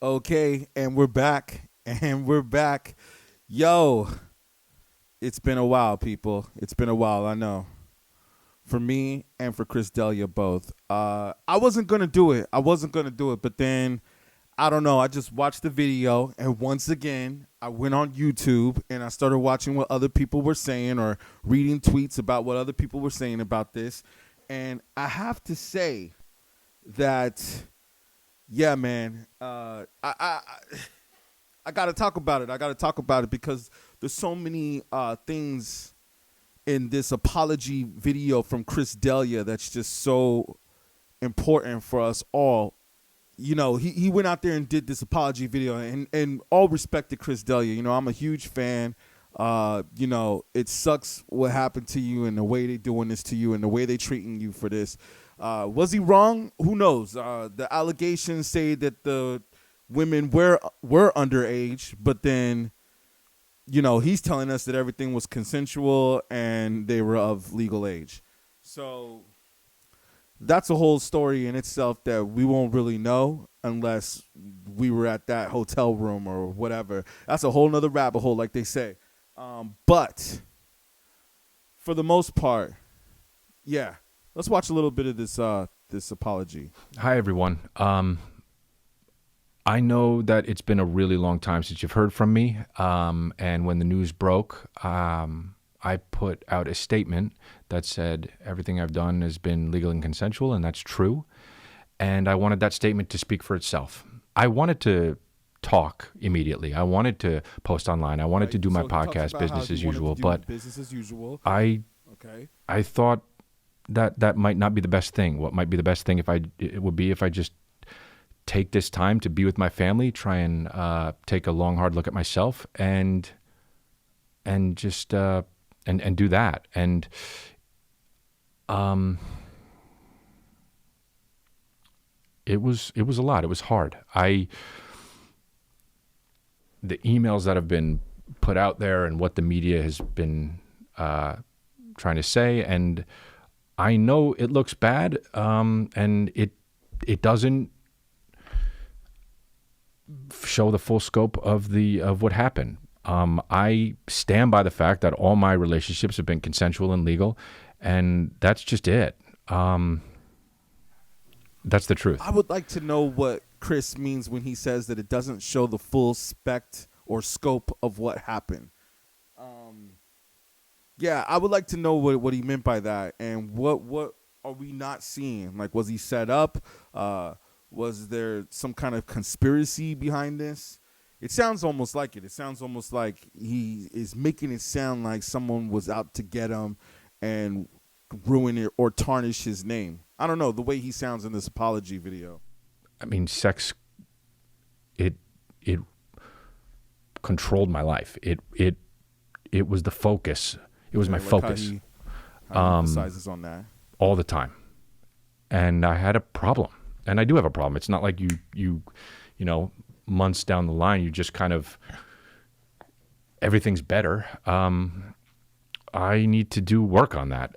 Okay, and we're back. And we're back. Yo, it's been a while, people. It's been a while, I know. For me and for Chris Delia both. I wasn't gonna do it. But then I don't know. I just watched the video, and once again, I went on YouTube and I started watching what other people were saying or reading tweets about what other people were saying about this. And I have to say that, yeah, man, I got to talk about it. Because there's so many things in this apology video from Chris Delia that's just so important for us all. You know, he went out there and did this apology video, and all respect to Chris Delia. You know, I'm a huge fan. You know, it sucks what happened to you and the way they doing this to you and the way they treating you for this. Was he wrong? Who knows? The allegations say that the women were underage, but then, you know, he's telling us that everything was consensual and they were of legal age. So that's a whole story in itself that we won't really know unless we were at that hotel room or whatever. That's a whole nother rabbit hole, like they say. But for the most part, yeah. Let's watch a little bit of this apology. Hi, everyone. I know that it's been a really long time since you've heard from me. And when the news broke, I put out a statement that said everything I've done has been legal and consensual, and that's true. And I wanted that statement to speak for itself. I wanted to talk immediately. I wanted to post online. I wanted to do my podcast, business as usual. But business as usual. I thought that might not be the best thing. What might be the best thing it would be if I just take this time to be with my family, try and take a long, hard look at myself, and just and do that. And it was a lot. It was hard. The emails that have been put out there and what the media has been trying to say, and I know it looks bad, and it doesn't show the full scope of what happened. I stand by the fact that all my relationships have been consensual and legal, and that's just it. That's the truth. I would like to know what Chris means when he says that it doesn't show the full spect or scope of what happened. Yeah, I would like to know what he meant by that, and what are we not seeing? Like, was he set up? Was there some kind of conspiracy behind this? It sounds almost like it. It sounds almost like he is making it sound like someone was out to get him and ruin it or tarnish his name. I don't know, the way he sounds in this apology video. I mean, sex, it controlled my life. It was the focus. It was my focus. How he emphasizes on that all the time, and I had a problem, and I do have a problem. It's not like you know, months down the line, you just kind of everything's better. I need to do work on that.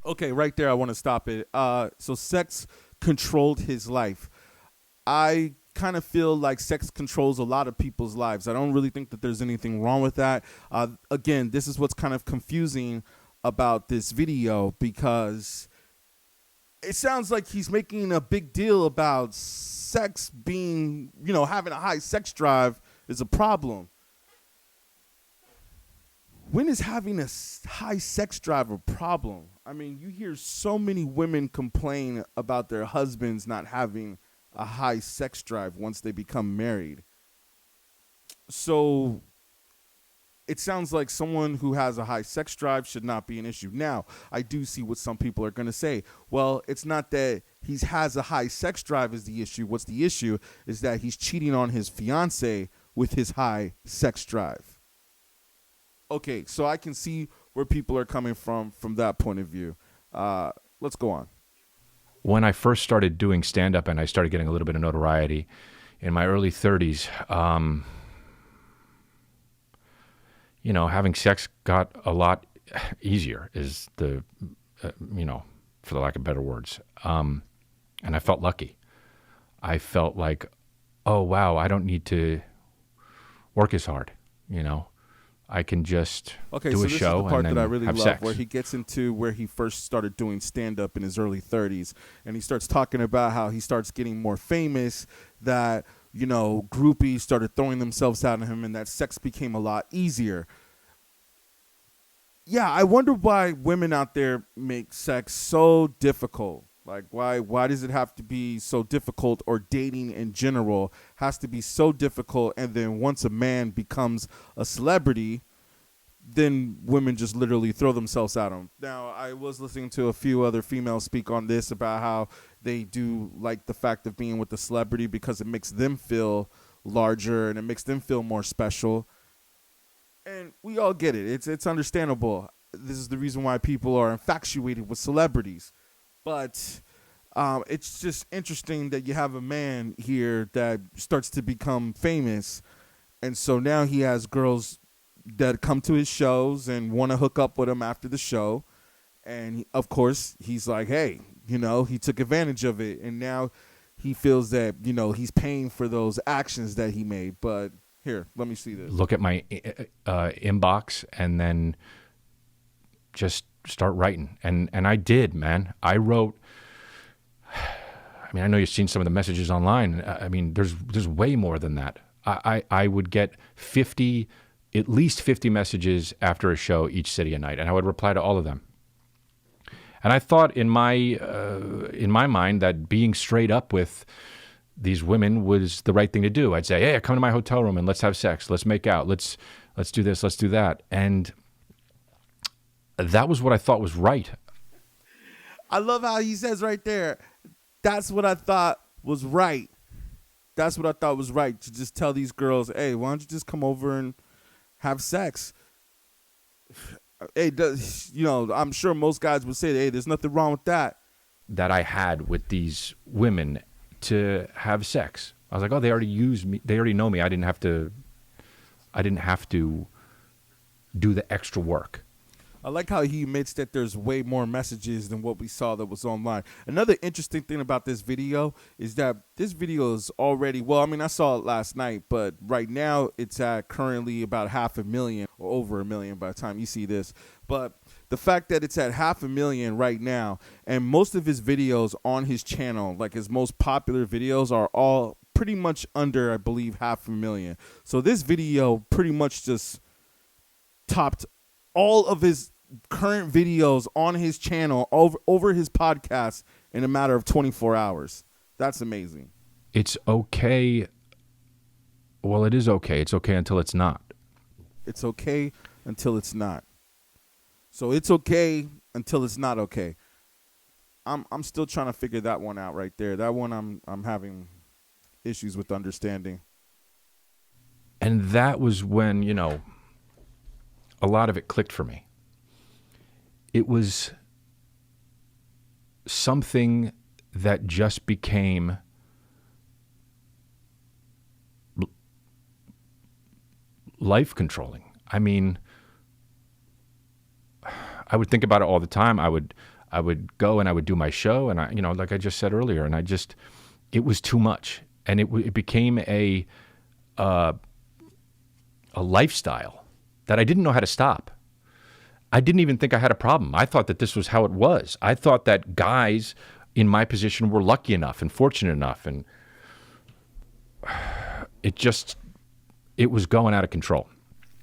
Okay, right there, I want to stop it. So sex controlled his life. I kind of feel like sex controls a lot of people's lives. I don't really think that there's anything wrong with that. Again, this is what's kind of confusing about this video, because it sounds like he's making a big deal about sex being, you know, having a high sex drive is a problem. When is having a high sex drive a problem? I mean, you hear so many women complain about their husbands not having a high sex drive once they become married. So it sounds like someone who has a high sex drive should not be an issue. Now, I do see what some people are going to say. Well, it's not that he has a high sex drive is the issue. What's the issue is that he's cheating on his fiance with his high sex drive. Okay, so I can see where people are coming from that point of view. Let's go on. When I first started doing stand-up and I started getting a little bit of notoriety in my early 30s, you know, having sex got a lot easier, is the, you know, for the lack of better words. And I felt lucky. I felt like oh, wow, I don't need to work as hard, I can just Okay, do so a this is the show and part that I then really have love, where sex. he gets into where he first started doing stand-up in his early 30s, and he starts talking about how he starts getting more famous, that, groupies started throwing themselves at him, and that sex became a lot easier. Yeah, I wonder why women out there make sex so difficult. Like, why does it have to be so difficult, or dating in general has to be so difficult, and then once a man becomes a celebrity, then women just literally throw themselves at him. Now, I was listening to a few other females speak on this, about how they do like the fact of being with the celebrity because it makes them feel larger and it makes them feel more special. And we all get it. It's understandable. This is the reason why people are infatuated with celebrities. But it's just interesting that you have a man here that starts to become famous, and so now he has girls that come to his shows and want to hook up with him after the show. And of course, he's like, hey, he took advantage of it. And now he feels that, he's paying for those actions that he made. But here, let me see this. Look at my inbox and then just start writing. And I did, man. I wrote. I know you've seen some of the messages online. There's way more than that. I would get at least 50 messages after a show each city a night, and I would reply to all of them. And I thought in my mind that being straight up with these women was the right thing to do. I'd say, hey, come to my hotel room and let's have sex, let's make out, let's do this, let's do that, and that was what I thought was right. I love how he says right there, that's what I thought was right. That's what I thought was right, to just tell these girls, hey, why don't you just come over and have sex? Hey, I'm sure most guys would say, hey, there's nothing wrong with that. That I had with these women to have sex. I was like, oh, they already used me. They already know me. I didn't have to do the extra work. I like how he admits that there's way more messages than what we saw that was online. Another interesting thing about this video is that this video is already, I saw it last night, but right now it's at currently about 500,000 or over 1 million by the time you see this. But the fact that it's at 500,000 right now, and most of his videos on his channel, like his most popular videos, are all pretty much under, I believe, 500,000. So this video pretty much just topped all of his current videos on his channel over his podcast in a matter of 24 hours. That's amazing. It's okay. Well, it is okay. It's okay until it's not. It's okay until it's not. So it's okay until it's not okay. I'm still trying to figure that one out right there. That one I'm having issues with understanding. And that was when, a lot of it clicked for me. It was something that just became life controlling. I would think about it all the time. I would go and I would do my show, and like I just said earlier, and it was too much, and it became a lifestyle that I didn't know how to stop. I didn't even think I had a problem. I thought that this was how it was. I thought that guys in my position were lucky enough and fortunate enough, and it was going out of control.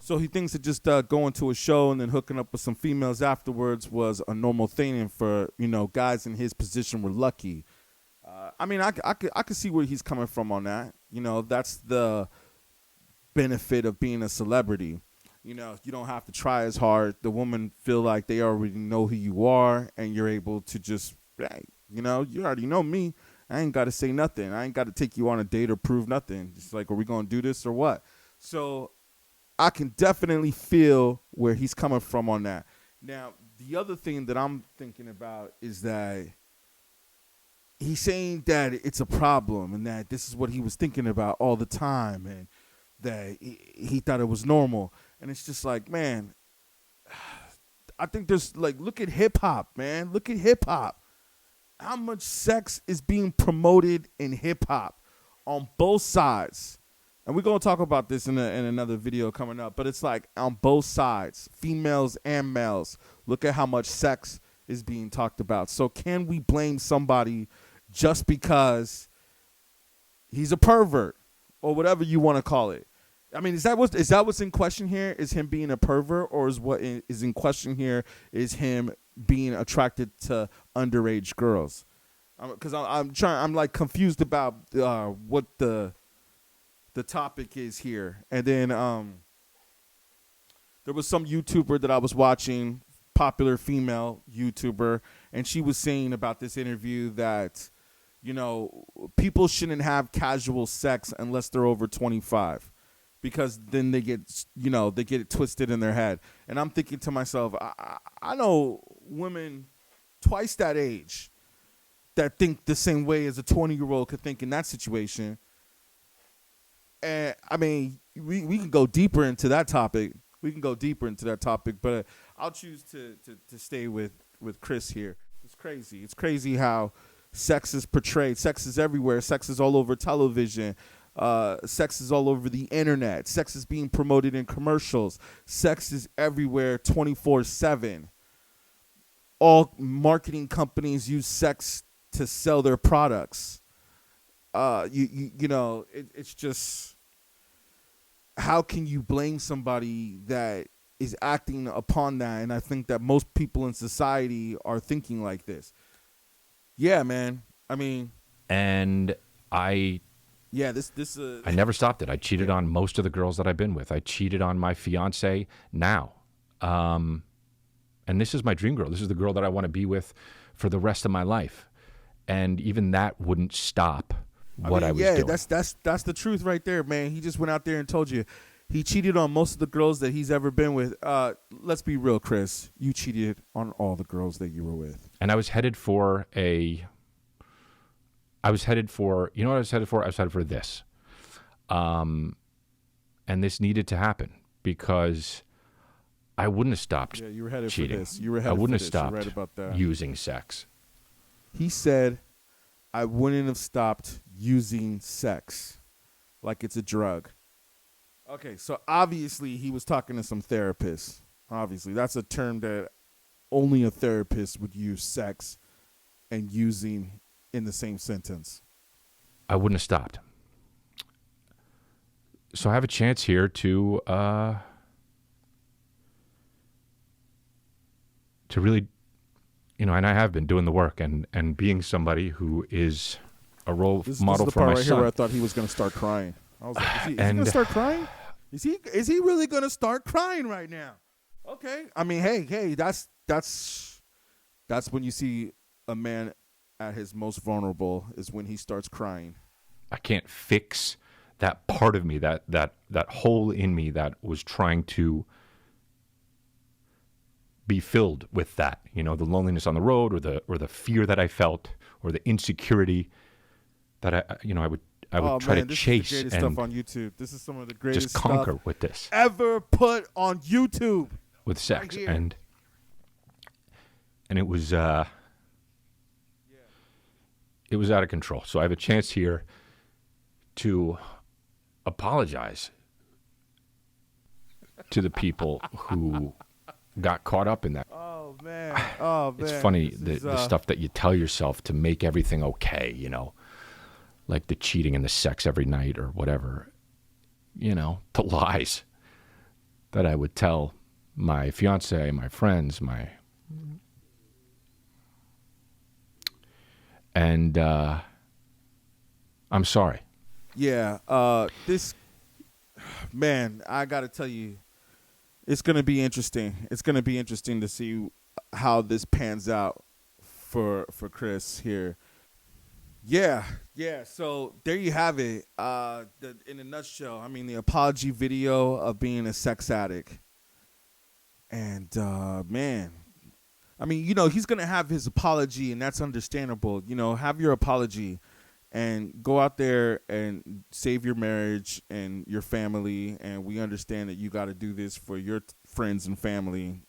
So he thinks that just going to a show and then hooking up with some females afterwards was a normal thing, and for guys in his position were lucky. I could see where he's coming from on that. That's the benefit of being a celebrity. You don't have to try as hard. The women feel like they already know who you are, and you're able to just, hey, you already know me. I ain't got to say nothing. I ain't got to take you on a date or prove nothing. Just like, are we going to do this or what? So I can definitely feel where he's coming from on that. Now, the other thing that I'm thinking about is that he's saying that it's a problem and that this is what he was thinking about all the time, and that he thought it was normal. And it's just like, man, I think there's look at hip hop, man. Look at hip hop. How much sex is being promoted in hip hop on both sides, and we're going to talk about this in another video coming up, but it's like on both sides, females and males, look at how much sex is being talked about. So can we blame somebody just because he's a pervert or whatever you want to call it? I mean, is that what's in question here? Is him being a pervert, or is what is in question here is him being attracted to underage girls? Because I'm like confused about what the topic is here. And then there was some YouTuber that I was watching, popular female YouTuber, and she was saying about this interview that, you know, people shouldn't have casual sex unless they're over 25, because then they get it twisted in their head. And I'm thinking to myself, I know women twice that age that think the same way as a 20-year-old could think in that situation. And I mean, we can go deeper into that topic. But I'll choose to stay with Chris here. It's crazy. It's crazy how sex is portrayed. Sex is everywhere. Sex is all over television. Sex is all over the internet. Sex is being promoted in commercials. Sex is everywhere 24/7. All marketing companies use sex to sell their products. It's just, how can you blame somebody that is acting upon that? And I think that most people in society are thinking like this. Yeah, man. I mean, and I never stopped it. I cheated on most of the girls that I've been with. I cheated on my fiance now. And this is my dream girl. This is the girl that I want to be with for the rest of my life. And even that wouldn't stop what I was doing. Yeah, that's the truth right there, man. He just went out there and told you he cheated on most of the girls that he's ever been with. Let's be real, Chris. You cheated on all the girls that you were with. And I was headed for you know what I was headed for? I was headed for this. And this needed to happen because I wouldn't have stopped you were headed cheating. for this. You were headed I wouldn't for have this. stopped You're right about that. using sex. He said, I wouldn't have stopped using sex like it's a drug. Okay, so obviously he was talking to some therapists. Obviously, that's a term that only a therapist would use, sex and using in the same sentence. I wouldn't have stopped. So I have a chance here to really, and I have been doing the work and being somebody who is a role model this is the for part my right son. Here where I thought he was going to start crying. I was like, is he going to start crying? Is he really going to start crying right now? Okay. I mean, hey, that's when you see a man at his most vulnerable, is when he starts crying. I can't fix that part of me, that hole in me that was trying to be filled with that, the loneliness on the road, or the fear that I felt, or the insecurity that I would try to chase. This is the greatest stuff on YouTube. This is some of the greatest just conquer stuff with this ever put on YouTube with sex, right, and it was it was out of control. So I have a chance here to apologize to the people who got caught up in that. Oh man. It's funny the stuff that you tell yourself to make everything okay, like the cheating and the sex every night or whatever, the lies that I would tell my fiance, my friends, and I'm sorry. Yeah, this, man, I got to tell you, it's going to be interesting. It's going to be interesting to see how this pans out for Chris here. Yeah. So there you have it. In a nutshell, I mean, the apology video of being a sex addict. And, man, I mean, he's going to have his apology, and that's understandable. Have your apology and go out there and save your marriage and your family. And we understand that you got to do this for your friends and family,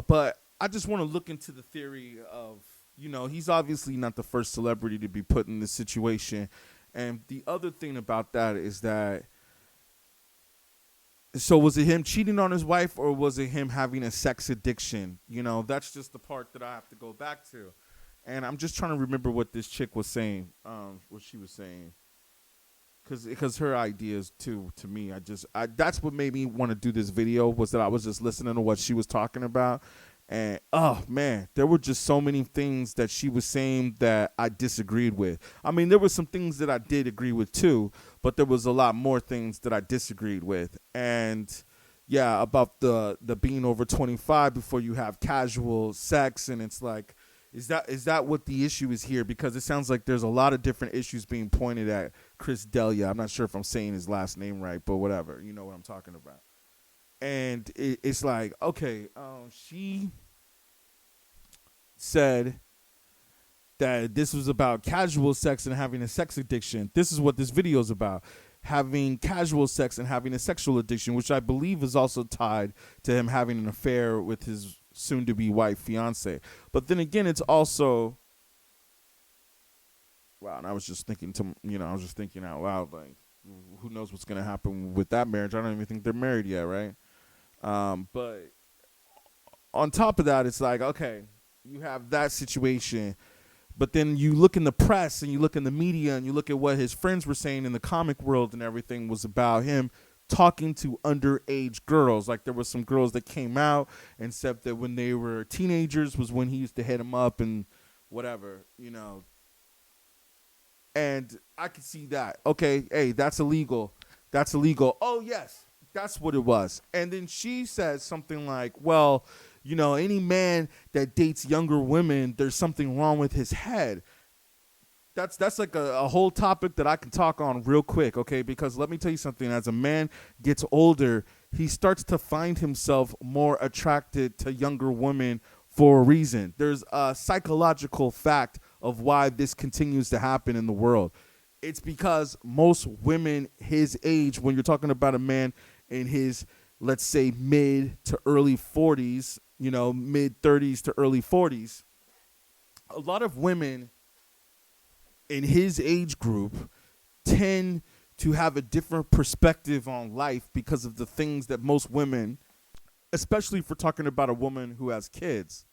But I just want to look into the theory of, he's obviously not the first celebrity to be put in this situation. And the other thing about that is that, so was it him cheating on his wife, or was it him having a sex addiction? That's just the part that I have to go back to. And I'm just trying to remember what this chick was saying, what she was saying. Because her ideas, too, to me, that's what made me want to do this video, was that I was just listening to what she was talking about. And, oh, man, there were just so many things that she was saying that I disagreed with. I mean, there were some things that I did agree with, too, but there was a lot more things that I disagreed with. And, yeah, about the being over 25 before you have casual sex, and it's like, is that what the issue is here? Because it sounds like there's a lot of different issues being pointed at Chris D'Elia. I'm not sure if I'm saying his last name right, but whatever. You know what I'm talking about. And it's like, okay, she said that this was about casual sex and having a sex addiction. This is what this video is about. Having casual sex and having a sexual addiction, which I believe is also tied to him having an affair with his soon-to-be wife, fiance. But then again, it's also, wow, and I was just thinking out loud, like, who knows what's going to happen with that marriage? I don't even think they're married yet, right? But on top of that, it's like, okay, you have that situation, but then you look in the press and you look in the media and you look at what his friends were saying in the comic world, and everything was about him talking to underage girls. Like, there were some girls that came out and said that when they were teenagers was when he used to hit them up and whatever, And I could see that. Okay, hey, that's illegal. That's illegal. Oh, yes, that's what it was. And then she says something like, well, any man that dates younger women, there's something wrong with his head. That's like a whole topic that I can talk on real quick, okay? Because let me tell you something. As a man gets older, he starts to find himself more attracted to younger women for a reason. There's a psychological fact of why this continues to happen in the world. It's because most women his age, when you're talking about a man in his, let's say, mid to early 40s, mid 30s to early 40s, a lot of women in his age group tend to have a different perspective on life because of the things that most women, especially if we're talking about a woman who has kids,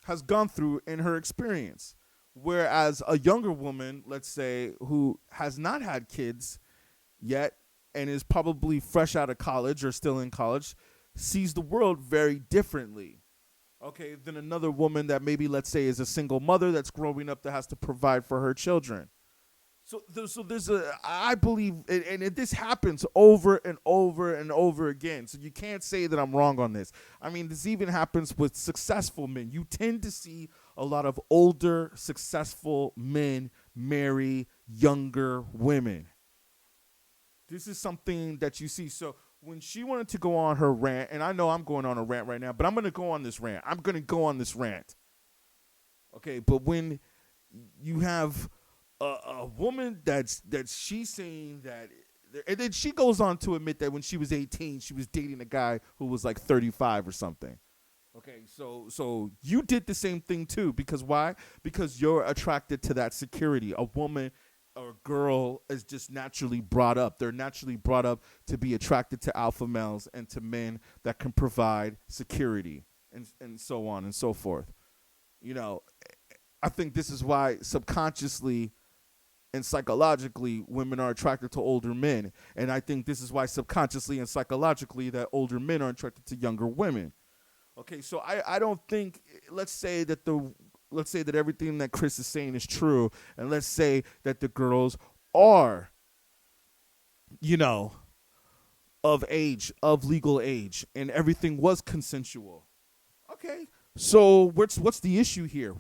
has gone through in her experience. Whereas a younger woman, let's say, who has not had kids yet and is probably fresh out of college or still in college, sees the world very differently. Okay, than another woman that maybe, let's say, is a single mother that's growing up that has to provide for her children. So there's I believe, and this happens over and over and over again. So you can't say that I'm wrong on this. I mean, this even happens with successful men. You tend to see a lot of older, successful men marry younger women. This is something that you see. So when she wanted to go on her rant, and I know I'm going on a rant right now, but I'm going to go on this rant. Okay, but when you have a woman that she's saying that, and then she goes on to admit that when she was 18, she was dating a guy who was like 35 or something. Okay, so you did the same thing too, because why? Because you're attracted to that security. A woman or a girl is just naturally brought up. They're naturally brought up to be attracted to alpha males and to men that can provide security and so on and so forth. I think this is why subconsciously and psychologically women are attracted to older men. And I think this is why subconsciously and psychologically that older men are attracted to younger women. Okay, so I don't think, let's say that everything that Chris is saying is true, and let's say that the girls are, of age, of legal age, and everything was consensual. Okay, so what's the issue here?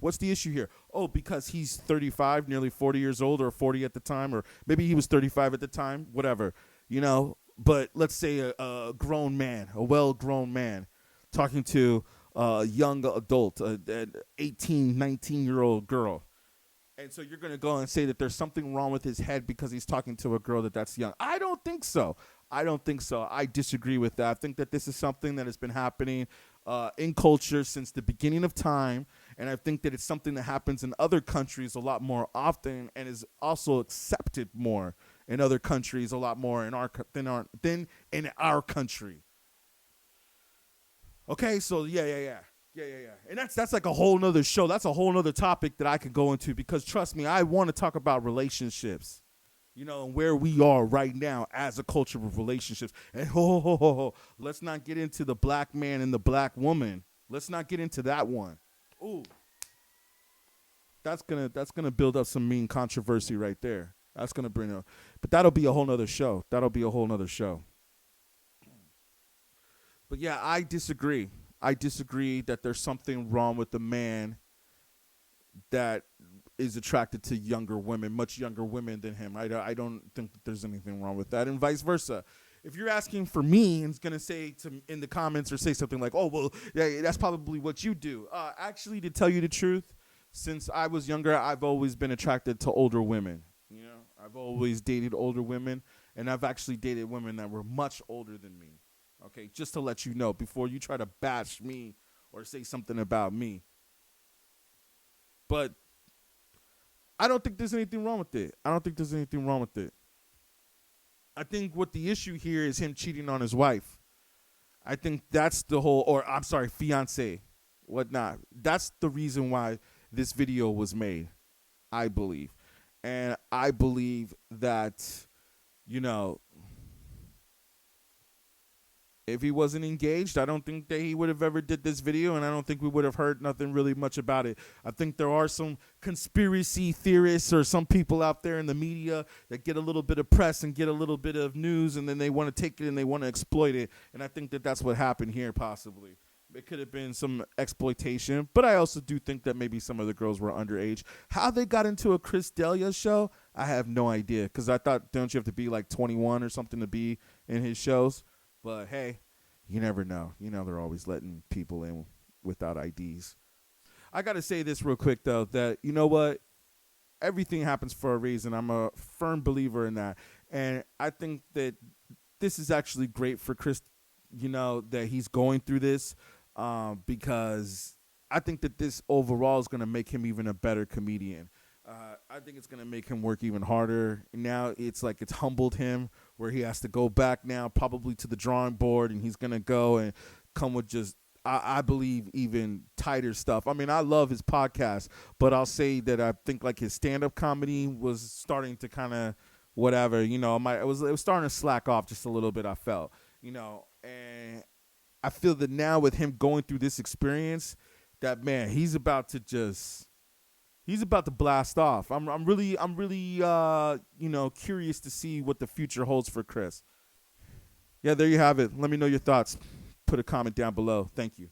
Oh, because he's 35, nearly 40 years old, or 40 at the time, or maybe he was 35 at the time, whatever, But let's say a grown man, a well-grown man, talking to a young adult, an 18, 19-year-old girl. And so you're going to go and say that there's something wrong with his head because he's talking to a girl that's young. I don't think so. I disagree with that. I think that this is something that has been happening in culture since the beginning of time. And I think that it's something that happens in other countries a lot more often and is also accepted more in other countries a lot more than in our country. Okay, so yeah. And that's like a whole nother show. That's a whole nother topic that I could go into, because trust me, I want to talk about relationships. Where we are right now as a culture of relationships. And let's not get into the black man and the black woman. Let's not get into that one. Ooh. That's gonna build up some mean controversy right there. That's gonna bring up, but that'll be a whole nother show. But yeah, I disagree. I disagree that there's something wrong with the man that is attracted to younger women, much younger women than him. I don't think that there's anything wrong with that, and vice versa. If you're asking for me and going to say in the comments or say something like, oh, well, yeah, that's probably what you do. Actually, to tell you the truth, since I was younger, I've always been attracted to older women. I've always dated older women, and I've actually dated women that were much older than me. Okay, just to let you know before you try to bash me or say something about me. But I don't think there's anything wrong with it. I think what the issue here is him cheating on his wife. I think that's the whole, fiance, whatnot. That's the reason why this video was made, I believe. And I believe that, if he wasn't engaged, I don't think that he would have ever did this video, and I don't think we would have heard nothing really much about it. I think there are some conspiracy theorists or some people out there in the media that get a little bit of press and get a little bit of news, and then they want to take it and they want to exploit it. And I think that that's what happened here, possibly. It could have been some exploitation, but I also do think that maybe some of the girls were underage. How they got into a Chris D'Elia show, I have no idea, because I thought, don't you have to be like 21 or something to be in his shows? But hey, you never know. They're always letting people in without IDs. I got to say this real quick, though, that you know what? Everything happens for a reason. I'm a firm believer in that. And I think that this is actually great for Chris, that he's going through this, because I think that this overall is going to make him even a better comedian. I think it's going to make him work even harder. Now it's like it's humbled him, where he has to go back now probably to the drawing board, and he's going to go and come with just, I believe, even tighter stuff. I mean, I love his podcast, but I'll say that I think like his stand-up comedy was starting to kind of whatever, it was starting to slack off just a little bit, I felt, and I feel that now with him going through this experience, that man, he's about to blast off. I'm really curious to see what the future holds for Chris. Yeah, there you have it. Let me know your thoughts. Put a comment down below. Thank you.